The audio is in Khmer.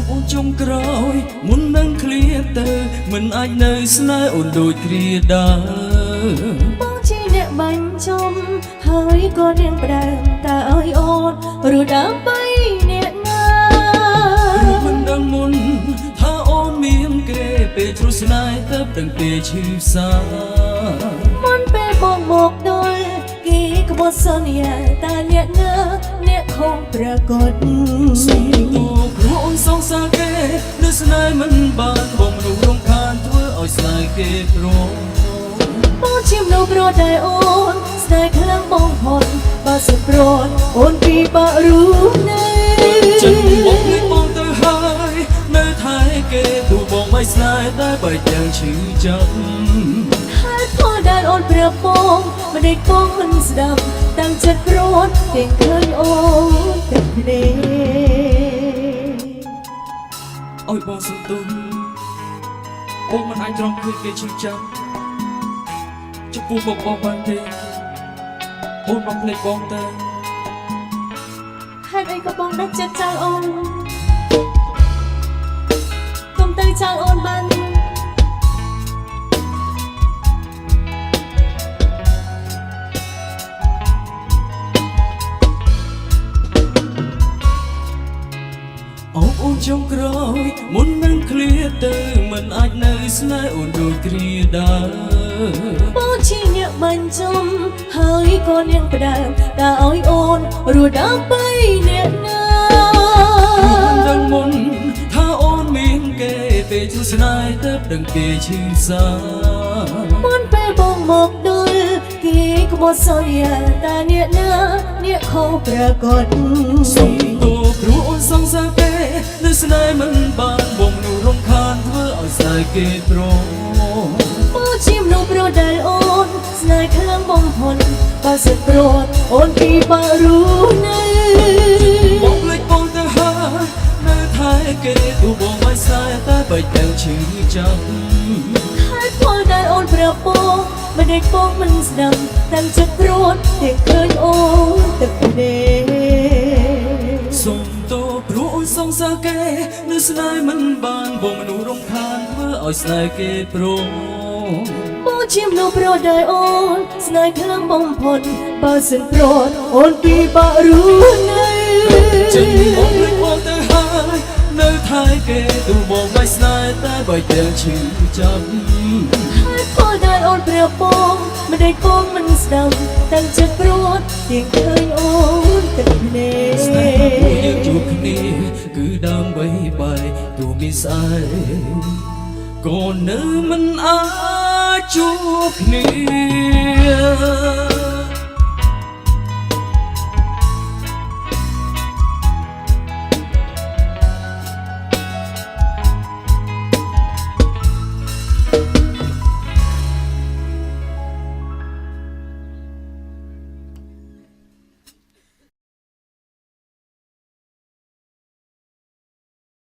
អូនចុងក្រោយមុននឹងឃ្លាទៅមិនអាចនៅស្នេហ៍អូនដូចគ្រាដើមបងជាអ្នកបាញ់ចំហើយក៏នាងផ្ដើមតើឲ្យអូនឬដើម្បីអ្នកណាឬមិនដឹងមុនថាអូនមានគេពេលជ្រុះស្នេហ៍ទៅដឹងពេលឈឺផ្សាមុនពេលបងមកដល់គេក្បត់សន្យាតើអ្នកណាអ្នកคงប្រកបសុំទោសព្រោះអូនសងសាគេនៅស្នេហ៍មិនបានបងមនុស្សរំខានធ្វើឲ្យស្នេហ៍គេព្រមបងជាមនុស្សប្រតែអូនស្នេហ៍ខ្លាំងបងហត់បើសិនប្រត់អូនពីបាក់รู้នៅចឹងបងភ្លេចបងទៅហើយនៅថែគេទោះបងមិនស្នេហ៍តែបើយ៉ាងឈឺចាប់ហើយផលដែលអូនប្រាប់បងមិនដេកបងមិនស្ដាប់តាំងចិត្តប្រត់ទាំងឃើញអូនទឹកភ្នែកឲ្យបងសន្ទុះបងមិនអាចទ្រាំឃើញគេឈឺចាប់ចំពោះបងបានទេអូនមកភ្លេចបងទៅហេតុអីក៏បងដាច់ចិត្តចោលអូនកុំទៅចោលអូនបានអូនចុងក្រោយមុននឹងឃ្លាទៅមិនអាចនៅស្នេហ៍អូនដូចគ្រាដើមបងជាអ្នកបាញ់ចំហើយក៏នាងផ្ដើមតើឲ្យអូនរស់ដើម្បីអ្នកណាមិនដឹងមុនថាអូនមានគេពេលជួស្នេហ៍ទៅដឹងគេឈឺសាមុនពេលបងមកដល់គេក្បត់សន្យាតើអ្នកណាអ្នកខុសប្រកបសុំទោសព្រោះអូនសងសាគេនៅស្នេហ៍មិនបានបងមនុស្សរំខានធ្វើឲ្យស្នេហ៍គេព្រមបងជាមនុស្សប្រដែលអូនស្នេហ៍ខ្លាំងបំផុតបើសិនប្រត់អូនពីបាក់รู้នៅបងភ្លេចបងទៅហើយនៅថែគេទោះបងមិនស្នេហ៍តែបើទាំងឈឺចាប់ហើយផលដែលអូនប្រាប់បងមិនដេកបងមិនស្ដាប់តាំងចិត្តប្រត់ទាំងឃើញអូនទឹកភ្នែកសុំទោសព្រោះអូនសងសាគេនៅស្នេហ៍មិនបានបងមនុស្សរំខានធ្វើឲ្យស្នេហ៍គេព្រមបងជាមនុស្សប្រដែលអូនស្នេហ៍ខ្លាំងបំផុតបើសិនប្រត់អូនពីបាក់รู้នៅចឹងបងភ្លេចបងទៅហើយនៅថែគេទោះបងមិនស្នេហ៍តែបើទាំងឈឺចាប់ហើយផលដែលអូនប្រាប់បងមិនដេកបងមិនស្ដាប់តាំងចិត្តប្រត់ទាំងឃើញអូនទឹកភ្នែកស្នេហ៍ពួកយើងជួបគ្នាគឺដើម្បីបែកទោះមានស្អែកក៏នៅមិនអាចជួបគ្នា